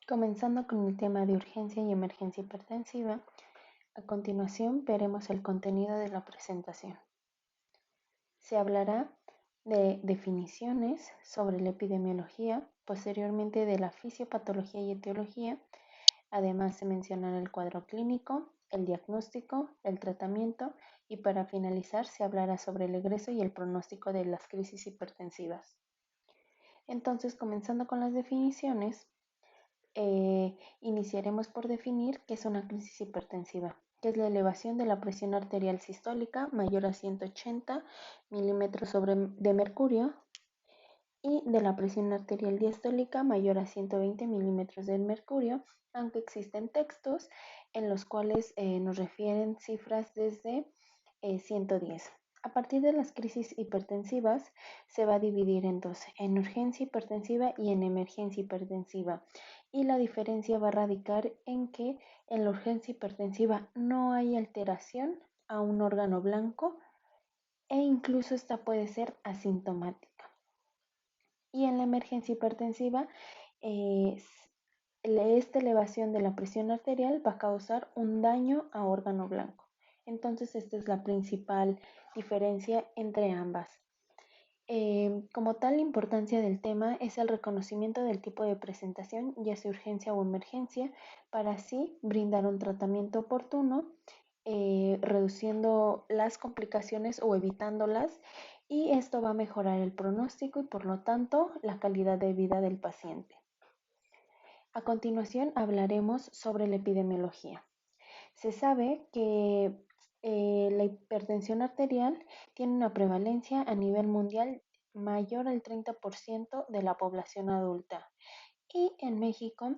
Comenzando con el tema de urgencia y emergencia hipertensiva, a continuación veremos el contenido de la presentación. Se hablará de definiciones sobre la epidemiología, posteriormente de la fisiopatología y etiología. Además se mencionará el cuadro clínico, el diagnóstico, el tratamiento y para finalizar se hablará sobre el egreso y el pronóstico de las crisis hipertensivas. Entonces, comenzando con las definiciones, iniciaremos por definir qué es una crisis hipertensiva, que es la elevación de la presión arterial sistólica mayor a 180 milímetros de mercurio y de la presión arterial diastólica mayor a 120 milímetros de mercurio, aunque existen textos en los cuales nos refieren cifras desde 110. A partir de las crisis hipertensivas se va a dividir en dos, en urgencia hipertensiva y en emergencia hipertensiva. Y la diferencia va a radicar en que en la urgencia hipertensiva no hay alteración a un órgano blanco e incluso esta puede ser asintomática. Y en la emergencia hipertensiva, eh, esta elevación de la presión arterial va a causar un daño a órgano blanco. Entonces, esta es la principal diferencia entre ambas. Como tal, la importancia del tema es el reconocimiento del tipo de presentación, ya sea urgencia o emergencia, para así brindar un tratamiento oportuno, reduciendo las complicaciones o evitándolas, y esto va a mejorar el pronóstico y por lo tanto la calidad de vida del paciente. A continuación hablaremos sobre la epidemiología. Se sabe que la hipertensión arterial tiene una prevalencia a nivel mundial mayor al 30% de la población adulta y en México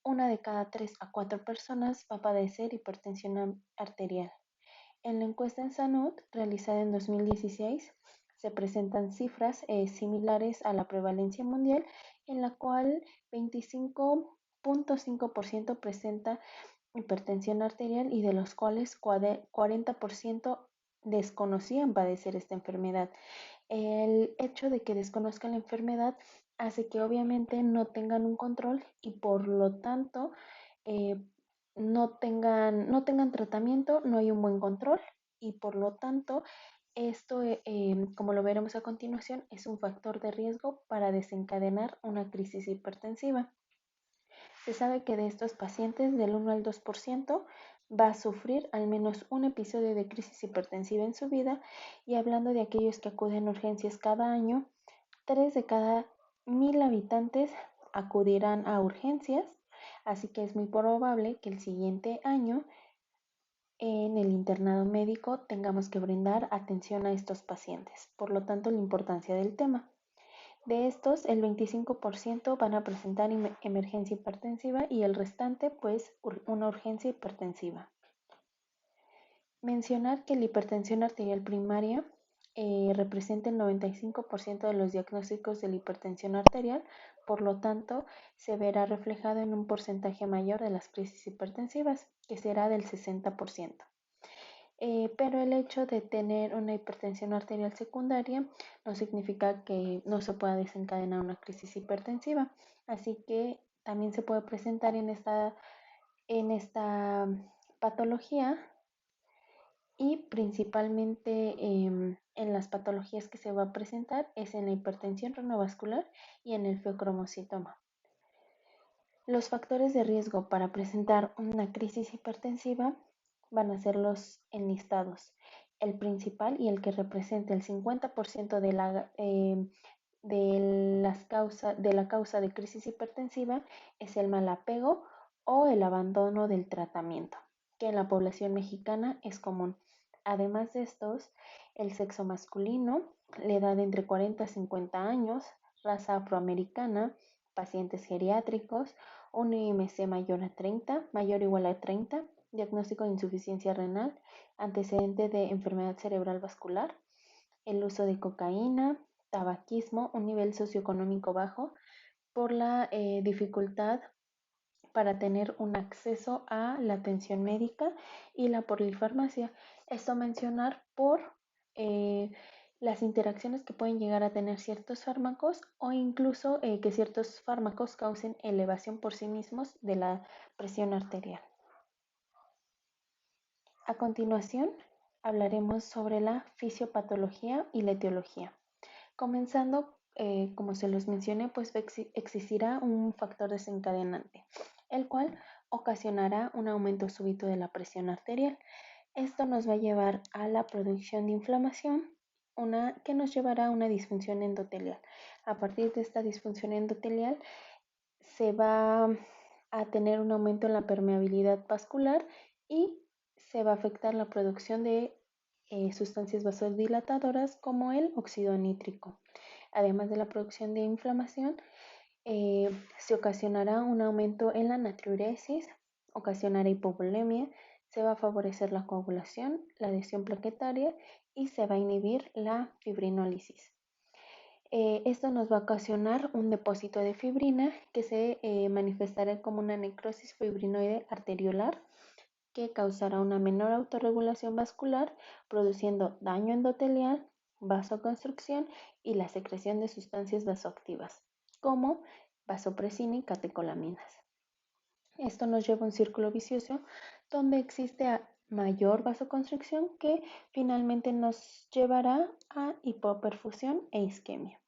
una de cada 3 a 4 personas va a padecer hipertensión arterial. En la encuesta en salud realizada en 2016 se presentan cifras similares a la prevalencia mundial, en la cual 25.5% presenta hipertensión arterial y de los cuales 40% desconocían padecer esta enfermedad. El hecho de que desconozcan la enfermedad hace que obviamente no tengan un control y por lo tanto eh, no tengan tratamiento, no hay un buen control y por lo tanto esto, como lo veremos a continuación, es un factor de riesgo para desencadenar una crisis hipertensiva. Se sabe que de estos pacientes, del 1 al 2% va a sufrir al menos un episodio de crisis hipertensiva en su vida, y hablando de aquellos que acuden a urgencias cada año, 3 de cada 1000 habitantes acudirán a urgencias, así que es muy probable que el siguiente año en el internado médico tengamos que brindar atención a estos pacientes. Por lo tanto, la importancia del tema. De estos, el 25% van a presentar emergencia hipertensiva y el restante, pues, una urgencia hipertensiva. Mencionar que la hipertensión arterial primaria representa el 95% de los diagnósticos de la hipertensión arterial, por lo tanto, se verá reflejado en un porcentaje mayor de las crisis hipertensivas, que será del 60%. Pero el hecho de tener una hipertensión arterial secundaria no significa que no se pueda desencadenar una crisis hipertensiva. Así que también se puede presentar en esta patología y principalmente en las patologías que se va a presentar es en la hipertensión renovascular y en el feocromocitoma. Los factores de riesgo para presentar una crisis hipertensiva van a ser los enlistados. El principal y el que representa el 50% de la causa de crisis hipertensiva es el mal apego o el abandono del tratamiento, que en la población mexicana es común. Además de estos, el sexo masculino, la edad entre 40 a 50 años, raza afroamericana, pacientes geriátricos, un IMC mayor o igual a 30, diagnóstico de insuficiencia renal, antecedente de enfermedad cerebral vascular, el uso de cocaína, tabaquismo, un nivel socioeconómico bajo, por la dificultad para tener un acceso a la atención médica y la polifarmacia. Esto mencionar por eh, las interacciones que pueden llegar a tener ciertos fármacos o incluso que ciertos fármacos causen elevación por sí mismos de la presión arterial. A continuación, hablaremos sobre la fisiopatología y la etiología. Comenzando, como se los mencioné, pues existirá un factor desencadenante, el cual ocasionará un aumento súbito de la presión arterial. Esto nos va a llevar a la producción de inflamación, que nos llevará a una disfunción endotelial. A partir de esta disfunción endotelial se va a tener un aumento en la permeabilidad vascular y se va a afectar la producción de sustancias vasodilatadoras como el óxido nítrico. Además de la producción de inflamación, se ocasionará un aumento en la natriuresis, ocasionará hipovolemia, se va a favorecer la coagulación, la adhesión plaquetaria y se va a inhibir la fibrinólisis. Esto nos va a ocasionar un depósito de fibrina que se manifestará como una necrosis fibrinoide arteriolar que causará una menor autorregulación vascular, produciendo daño endotelial, vasoconstricción y la secreción de sustancias vasoactivas, como vasopresina y catecolaminas. Esto nos lleva a un círculo vicioso donde existe mayor vasoconstricción que finalmente nos llevará a hipoperfusión e isquemia.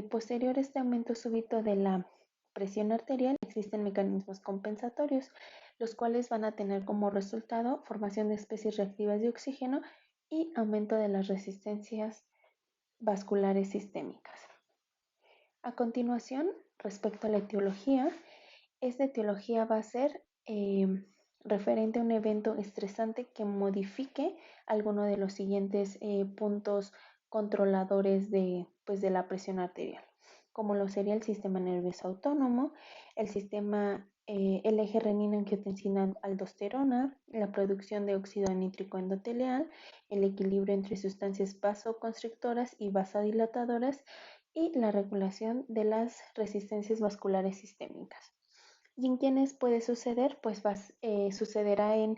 Posterior a este aumento súbito de la presión arterial, existen mecanismos compensatorios, los cuales van a tener como resultado formación de especies reactivas de oxígeno y aumento de las resistencias vasculares sistémicas. A continuación, respecto a la etiología, esta etiología va a ser referente a un evento estresante que modifique alguno de los siguientes puntos controladores pues, de la presión arterial, como lo sería el sistema nervioso autónomo, el eje renina-angiotensina-aldosterona, la producción de óxido nítrico endotelial, el equilibrio entre sustancias vasoconstrictoras y vasodilatadoras y la regulación de las resistencias vasculares sistémicas. ¿Y en quiénes puede suceder? Pues sucederá en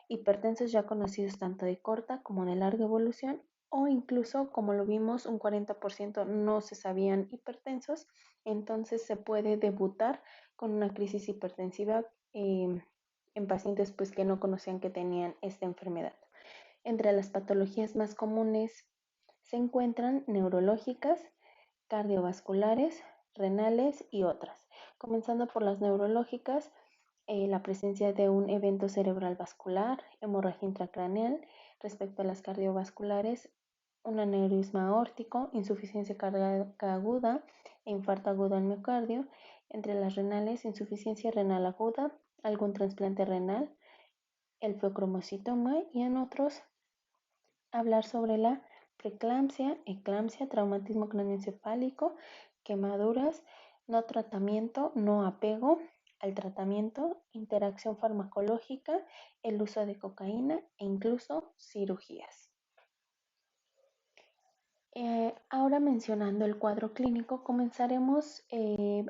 hipertensos ya conocidos tanto de corta como de larga evolución o incluso, como lo vimos, un 40% no se sabían hipertensos, entonces se puede debutar con una crisis hipertensiva en pacientes pues, que no conocían que tenían esta enfermedad. Entre las patologías más comunes se encuentran neurológicas, cardiovasculares, renales y otras. Comenzando por las neurológicas, la presencia de un evento cerebral vascular, hemorragia intracraneal. Respecto a las cardiovasculares, un aneurisma aórtico, insuficiencia cardíaca aguda e infarto agudo al miocardio. Entre las renales, insuficiencia renal aguda, algún trasplante renal, el feocromocitoma y en otros hablar sobre la preeclampsia, eclampsia, traumatismo craneoencefálico, quemaduras, no tratamiento, no apego al tratamiento, interacción farmacológica, el uso de cocaína e incluso cirugías. Ahora mencionando el cuadro clínico, comenzaremos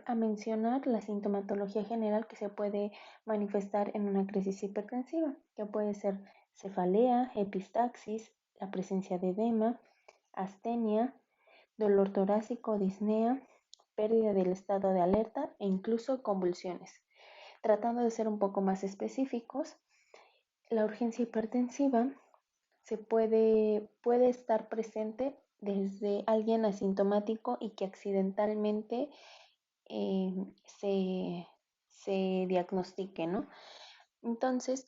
a mencionar la sintomatología general que se puede manifestar en una crisis hipertensiva, que puede ser cefalea, epistaxis, la presencia de edema, astenia, dolor torácico, disnea, pérdida del estado de alerta e incluso convulsiones. Tratando de ser un poco más específicos, la urgencia hipertensiva puede estar presente desde alguien asintomático y que accidentalmente eh, se, se diagnostique, ¿no? Entonces,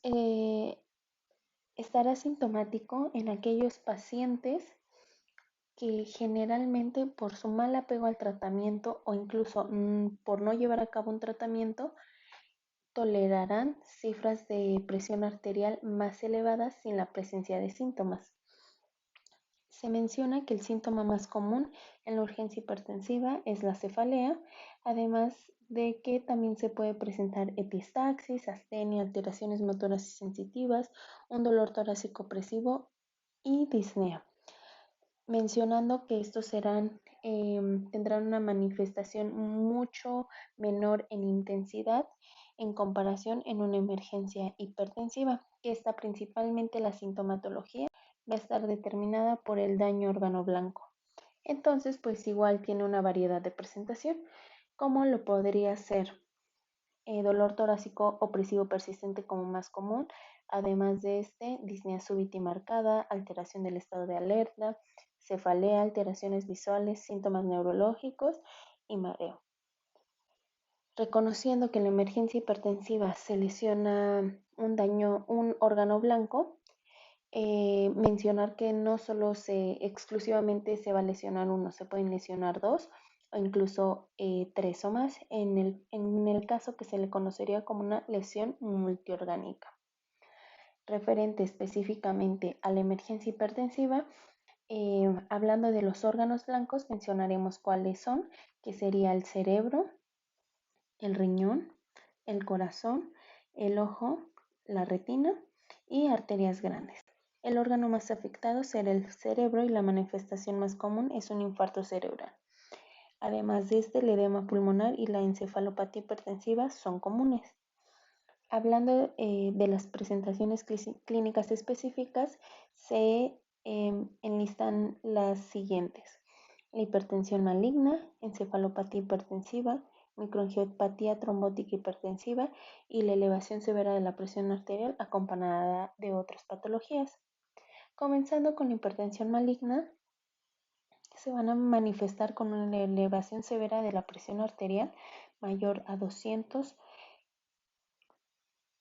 estará asintomático en aquellos pacientes que generalmente por su mal apego al tratamiento o incluso por no llevar a cabo un tratamiento, tolerarán cifras de presión arterial más elevadas sin la presencia de síntomas. Se menciona que el síntoma más común en la urgencia hipertensiva es la cefalea, además de que también se puede presentar epistaxis, astenia, alteraciones motoras y sensitivas, un dolor torácico opresivo y disnea, mencionando que estos tendrán una manifestación mucho menor en intensidad en comparación en una emergencia hipertensiva, que está principalmente la sintomatología va a estar determinada por el daño órgano blanco. Entonces, pues igual tiene una variedad de presentación, como lo podría ser dolor torácico opresivo persistente como más común, además de disnea súbita y marcada, alteración del estado de alerta, cefalea, alteraciones visuales, síntomas neurológicos y mareo. Reconociendo que en la emergencia hipertensiva se lesiona un órgano blanco, mencionar que no solo exclusivamente se va a lesionar uno, se pueden lesionar dos o incluso tres o más en el caso que se le conocería como una lesión multiorgánica. Referente específicamente a la emergencia hipertensiva, hablando de los órganos blancos, mencionaremos cuáles son, que sería el cerebro, el riñón, el corazón, el ojo, la retina y arterias grandes. El órgano más afectado será el cerebro y la manifestación más común es un infarto cerebral. Además de el edema pulmonar y la encefalopatía hipertensiva son comunes. Hablando de las presentaciones clínicas específicas, se enlistan las siguientes: la hipertensión maligna, encefalopatía hipertensiva, microangiopatía trombótica hipertensiva y la elevación severa de la presión arterial acompañada de otras patologías. Comenzando con la hipertensión maligna, se van a manifestar con una elevación severa de la presión arterial mayor a 200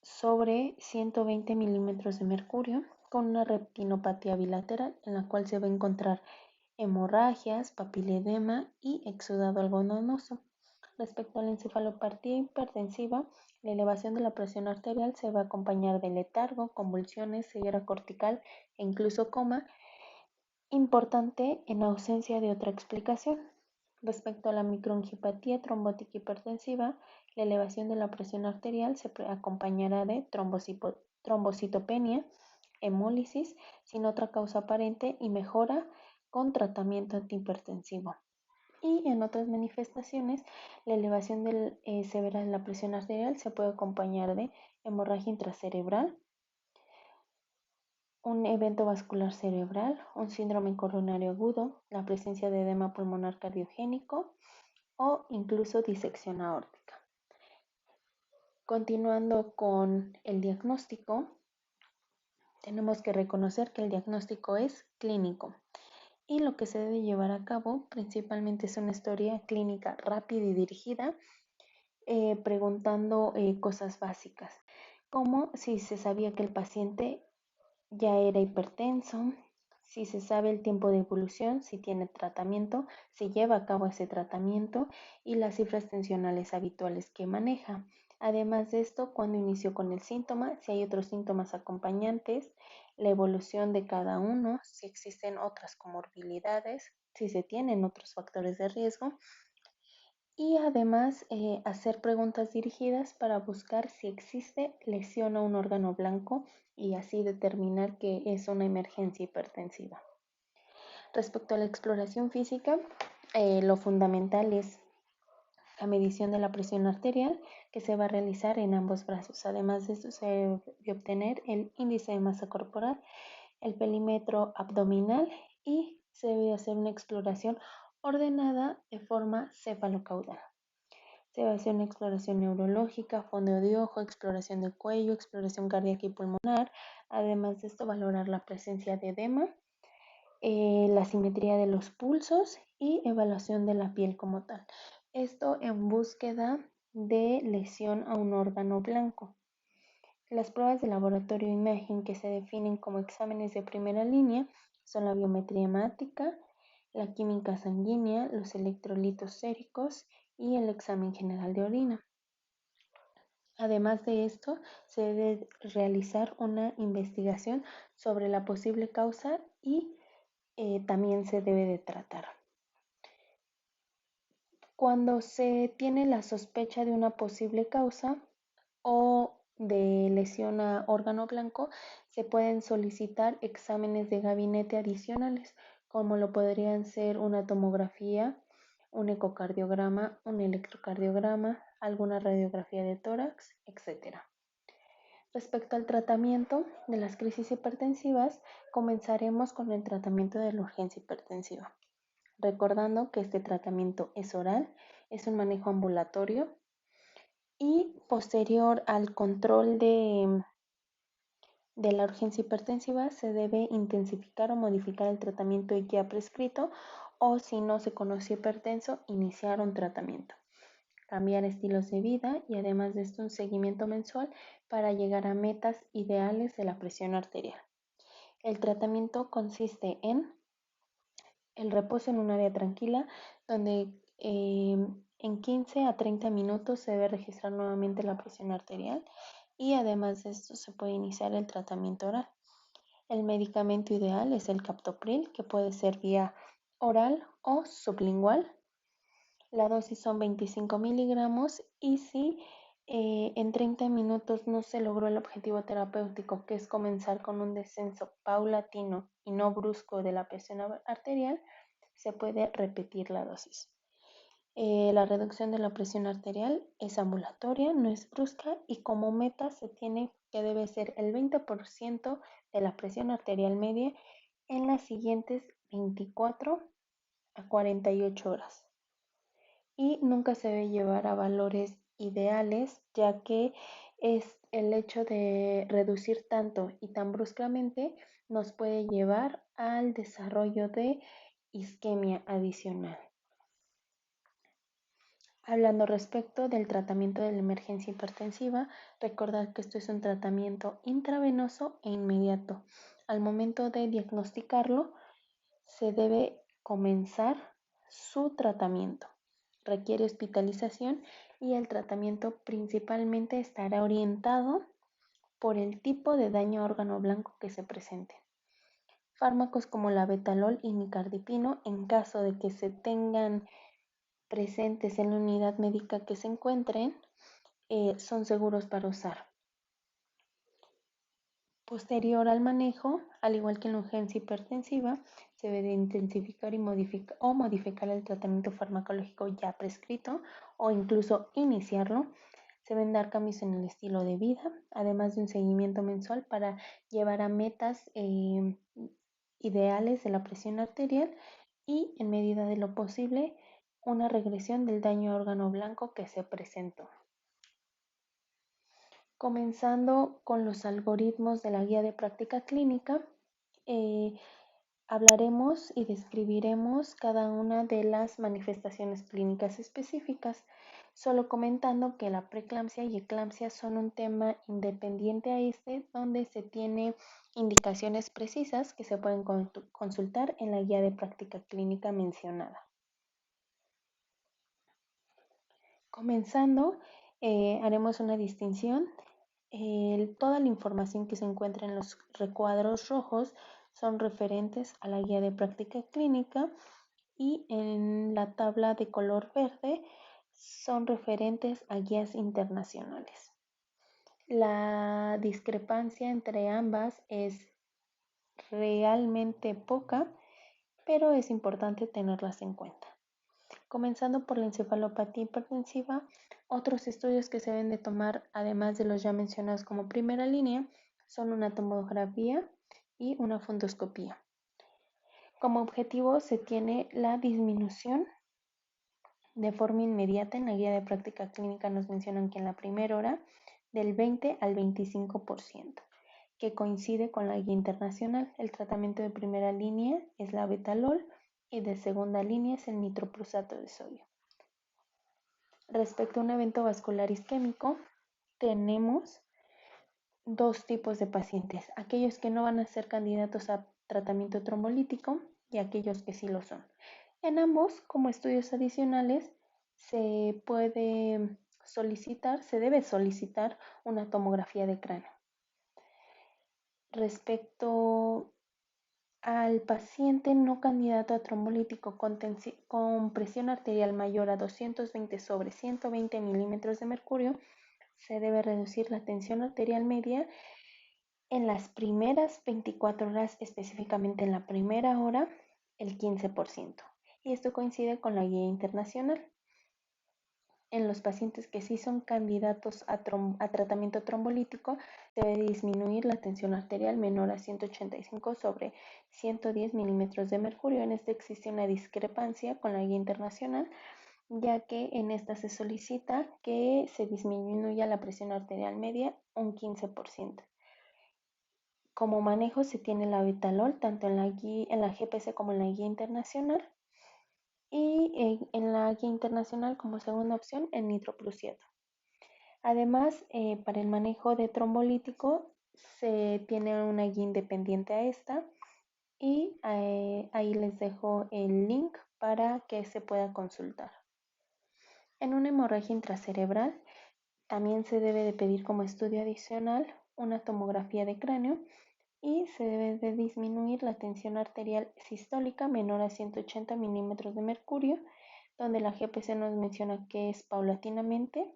sobre 120 milímetros de mercurio, con una retinopatía bilateral en la cual se va a encontrar hemorragias, papiledema y exudado algodonoso. Respecto a la encefalopatía hipertensiva, la elevación de la presión arterial se va a acompañar de letargo, convulsiones, ceguera cortical e incluso coma, importante en ausencia de otra explicación. Respecto a la microangiopatía trombótica hipertensiva, la elevación de la presión arterial se acompañará de trombocitopenia, hemólisis sin otra causa aparente y mejora con tratamiento antihipertensivo. Y en otras manifestaciones, la elevación severa de la presión arterial se puede acompañar de hemorragia intracerebral, un evento vascular cerebral, un síndrome coronario agudo, la presencia de edema pulmonar cardiogénico o incluso disección aórtica. Continuando con el diagnóstico, tenemos que reconocer que el diagnóstico es clínico y lo que se debe llevar a cabo principalmente es una historia clínica rápida y dirigida, preguntando cosas básicas, como si se sabía que el paciente ya era hipertenso, si se sabe el tiempo de evolución, si tiene tratamiento, si lleva a cabo ese tratamiento y las cifras tensionales habituales que maneja. Además de esto, cuando inició con el síntoma, si hay otros síntomas acompañantes, la evolución de cada uno, si existen otras comorbilidades, si se tienen otros factores de riesgo y además hacer preguntas dirigidas para buscar si existe lesión a un órgano blanco y así determinar que es una emergencia hipertensiva. Respecto a la exploración física, lo fundamental es la medición de la presión arterial que se va a realizar en ambos brazos. Además de esto se debe obtener el índice de masa corporal, el perímetro abdominal y se debe hacer una exploración ordenada de forma cefalocaudal. Se va a hacer una exploración neurológica, fondeo de ojo, exploración de cuello, exploración cardíaca y pulmonar. Además de esto, valorar la presencia de edema, la simetría de los pulsos y evaluación de la piel como tal. Esto en búsqueda de lesión a un órgano blanco. Las pruebas de laboratorio de imagen que se definen como exámenes de primera línea son la biometría hemática, la química sanguínea, los electrolitos séricos y el examen general de orina. Además de esto, se debe realizar una investigación sobre la posible causa y también se debe de tratar. Cuando se tiene la sospecha de una posible causa o de lesión a órgano blanco, se pueden solicitar exámenes de gabinete adicionales, como lo podrían ser una tomografía, un ecocardiograma, un electrocardiograma, alguna radiografía de tórax, etc. Respecto al tratamiento de las crisis hipertensivas, comenzaremos con el tratamiento de la urgencia hipertensiva, recordando que este tratamiento es oral, es un manejo ambulatorio y posterior al control de la urgencia hipertensiva se debe intensificar o modificar el tratamiento ya prescrito o si no se conoce hipertenso, iniciar un tratamiento, cambiar estilos de vida y además de esto un seguimiento mensual para llegar a metas ideales de la presión arterial. El tratamiento consiste en el reposo en un área tranquila donde en 15 a 30 minutos se debe registrar nuevamente la presión arterial y además de esto se puede iniciar el tratamiento oral. El medicamento ideal es el captopril, que puede ser vía oral o sublingual. La dosis son 25 miligramos y si en 30 minutos no se logró el objetivo terapéutico, que es comenzar con un descenso paulatino y no brusco de la presión arterial, se puede repetir la dosis. La reducción de la presión arterial es ambulatoria, no es brusca y como meta se tiene que debe ser el 20% de la presión arterial media en las siguientes 24 a 48 horas. Y nunca se debe llevar a valores ideales, ya que es el hecho de reducir tanto y tan bruscamente nos puede llevar al desarrollo de isquemia adicional. Hablando respecto del tratamiento de la emergencia hipertensiva, recordar que esto es un tratamiento intravenoso e inmediato. Al momento de diagnosticarlo, se debe comenzar su tratamiento. Requiere hospitalización y el tratamiento principalmente estará orientado por el tipo de daño a órgano blanco que se presente. Fármacos como la betalol y nicardipino, en caso de que se tengan presentes en la unidad médica que se encuentren, son seguros para usar. Posterior al manejo, al igual que en la urgencia hipertensiva, se debe intensificar y modificar el tratamiento farmacológico ya prescrito o incluso iniciarlo. Se deben dar cambios en el estilo de vida, además de un seguimiento mensual para llevar a metas ideales de la presión arterial y, en medida de lo posible, una regresión del daño a órgano blanco que se presentó. Comenzando con los algoritmos de la guía de práctica clínica, eh, hablaremos y describiremos cada una de las manifestaciones clínicas específicas, solo comentando que la preeclampsia y eclampsia son un tema independiente a este, donde se tiene indicaciones precisas que se pueden consultar en la guía de práctica clínica mencionada. Comenzando, haremos una distinción. Toda la información que se encuentra en los recuadros rojos son referentes a la guía de práctica clínica y en la tabla de color verde son referentes a guías internacionales. La discrepancia entre ambas es realmente poca, pero es importante tenerlas en cuenta. Comenzando por la encefalopatía hipertensiva, otros estudios que se deben de tomar, además de los ya mencionados como primera línea, son una tomografía y una fundoscopía. Como objetivo se tiene la disminución de forma inmediata. En la guía de práctica clínica nos mencionan que en la primera hora del 20 al 25%, que coincide con la guía internacional. El tratamiento de primera línea es la betalol y de segunda línea es el nitroprusato de sodio. Respecto a un evento vascular isquémico, tenemos dos tipos de pacientes, aquellos que no van a ser candidatos a tratamiento trombolítico y aquellos que sí lo son. En ambos, como estudios adicionales, se debe solicitar una tomografía de cráneo. Respecto al paciente no candidato a trombolítico con presión arterial mayor a 220/120 milímetros de mercurio, se debe reducir la tensión arterial media en las primeras 24 horas, específicamente en la primera hora, el 15%. Y esto coincide con la guía internacional. En los pacientes que sí son candidatos a tratamiento trombolítico, debe disminuir la tensión arterial menor a 185 sobre 110 milímetros de mercurio. En este existe una discrepancia con la guía internacional, ya que en esta se solicita que se disminuya la presión arterial media un 15%. Como manejo se tiene la betalol tanto en la GPC como en la guía internacional, y en la guía internacional como segunda opción el nitroprusiato. Además, para el manejo de trombolítico se tiene una guía independiente a esta, y ahí les dejo el link para que se pueda consultar. En una hemorragia intracerebral también se debe de pedir como estudio adicional una tomografía de cráneo, y se debe de disminuir la tensión arterial sistólica menor a 180 milímetros de mercurio, donde la GPC nos menciona que es paulatinamente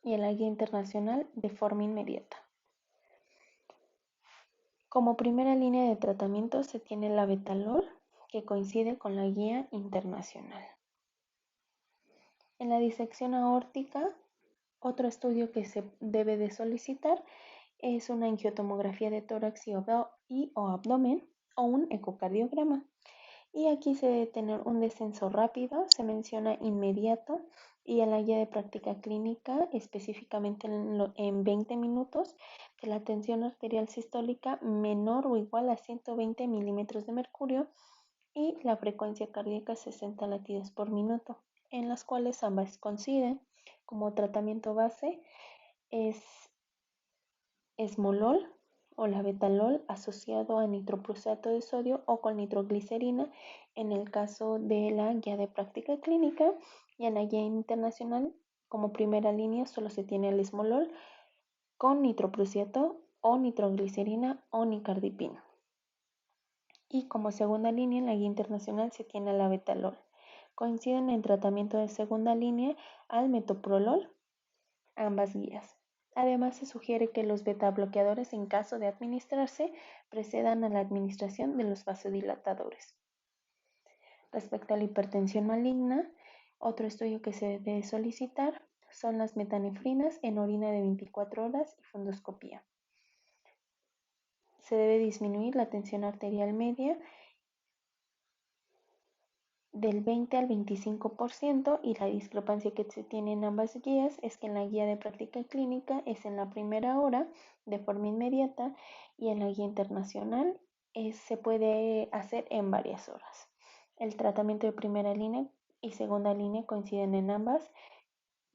y en la guía internacional de forma inmediata. Como primera línea de tratamiento se tiene la betalol, que coincide con la guía internacional. En la disección aórtica, otro estudio que se debe de solicitar es una angiotomografía de tórax y o abdomen o un ecocardiograma. Y aquí se debe tener un descenso rápido, se menciona inmediato, y en la guía de práctica clínica específicamente en 20 minutos, de la tensión arterial sistólica menor o igual a 120 milímetros de mercurio y la frecuencia cardíaca 60 latidos por minuto, en las cuales ambas coinciden. Como tratamiento base es esmolol o la betalol asociado a nitroprusato de sodio o con nitroglicerina en el caso de la guía de práctica clínica, y en la guía internacional como primera línea solo se tiene el esmolol con nitroprusato o nitroglicerina o nicardipina, y como segunda línea en la guía internacional se tiene la betalol. Coinciden en tratamiento de segunda línea al metoprolol ambas guías. Además, se sugiere que los beta-bloqueadores, en caso de administrarse, precedan a la administración de los vasodilatadores. Respecto a la hipertensión maligna, otro estudio que se debe solicitar son las metanefrinas en orina de 24 horas y fundoscopía. Se debe disminuir la tensión arterial media del 20 al 25%, y la discrepancia que se tiene en ambas guías es que en la guía de práctica clínica es en la primera hora de forma inmediata, y en la guía internacional se puede hacer en varias horas. El tratamiento de primera línea y segunda línea coinciden en ambas.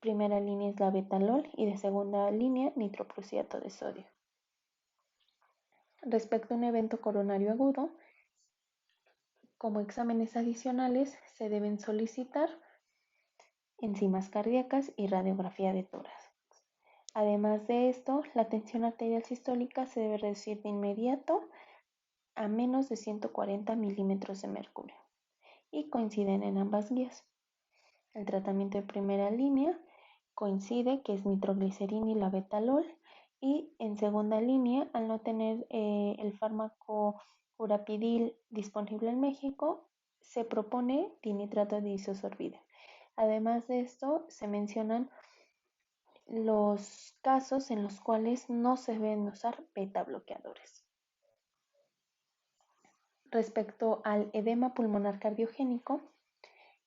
Primera línea es la betalol y de segunda línea nitroprusiato de sodio. Respecto a un evento coronario agudo, como exámenes adicionales se deben solicitar enzimas cardíacas y radiografía de tórax. Además de esto, la tensión arterial sistólica se debe reducir de inmediato a menos de 140 milímetros de mercurio, y coinciden en ambas guías. El tratamiento de primera línea coincide que es nitroglicerina y la betalol, y en segunda línea, al no tener el fármaco urapidil disponible en México, se propone dinitrato de isosorbida. Además de esto, se mencionan los casos en los cuales no se deben usar beta bloqueadores. Respecto al edema pulmonar cardiogénico,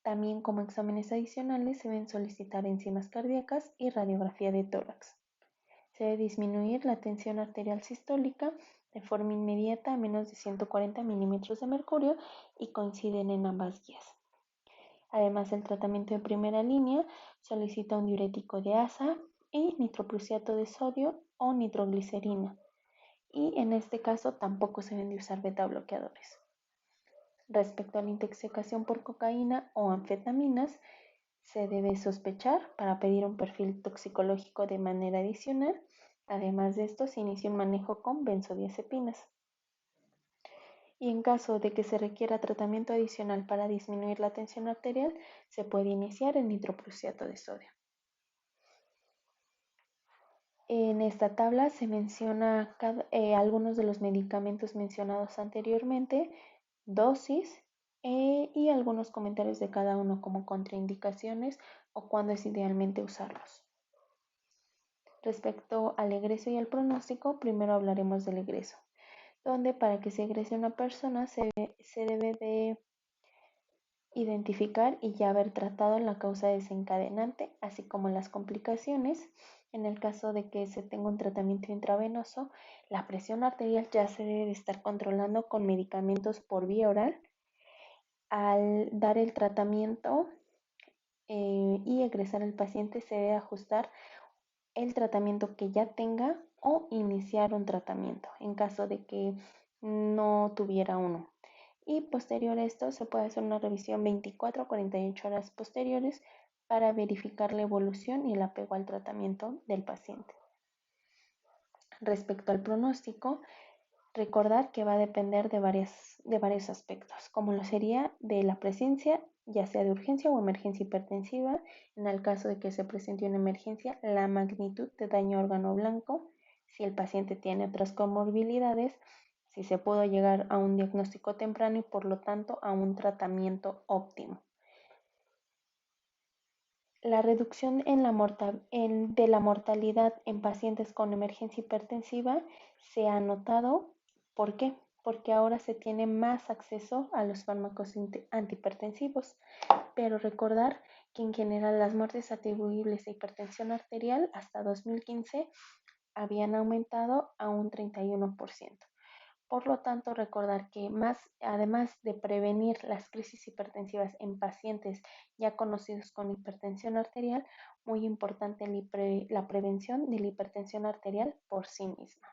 también como exámenes adicionales se deben solicitar enzimas cardíacas y radiografía de tórax. Se debe disminuir la tensión arterial sistólica de forma inmediata a menos de 140 milímetros de mercurio, y coinciden en ambas guías. Además, el tratamiento de primera línea solicita un diurético de asa y nitroprusiato de sodio o nitroglicerina, y en este caso tampoco se deben de usar beta bloqueadores. Respecto a la intoxicación por cocaína o anfetaminas, se debe sospechar para pedir un perfil toxicológico de manera adicional. Además de esto, se inicia un manejo con benzodiazepinas. Y en caso de que se requiera tratamiento adicional para disminuir la tensión arterial, se puede iniciar el nitroprusiato de sodio. En esta tabla se menciona algunos de los medicamentos mencionados anteriormente, dosis y algunos comentarios de cada uno como contraindicaciones o cuándo es idealmente usarlos. Respecto al egreso y al pronóstico, primero hablaremos del egreso, donde para que se egrese una persona se debe de identificar y ya haber tratado la causa desencadenante, así como las complicaciones. En el caso de que se tenga un tratamiento intravenoso, la presión arterial ya se debe de estar controlando con medicamentos por vía oral. Al dar el tratamiento y egresar al paciente, se debe ajustar el tratamiento que ya tenga o iniciar un tratamiento en caso de que no tuviera uno. Y posterior a esto se puede hacer una revisión 24 a 48 horas posteriores para verificar la evolución y el apego al tratamiento del paciente. Respecto al pronóstico, recordar que va a depender de varios aspectos, como lo sería de la presencia, ya sea de urgencia o emergencia hipertensiva, en el caso de que se presente una emergencia, la magnitud de daño a órgano blanco, si el paciente tiene otras comorbilidades, si se pudo llegar a un diagnóstico temprano y por lo tanto a un tratamiento óptimo. La reducción de la mortalidad en pacientes con emergencia hipertensiva se ha notado. ¿Por qué? Porque ahora se tiene más acceso a los fármacos antihipertensivos, pero recordar que en general las muertes atribuibles a hipertensión arterial hasta 2015 habían aumentado a un 31%. Por lo tanto, recordar que además de prevenir las crisis hipertensivas en pacientes ya conocidos con hipertensión arterial, muy importante la prevención de la hipertensión arterial por sí misma.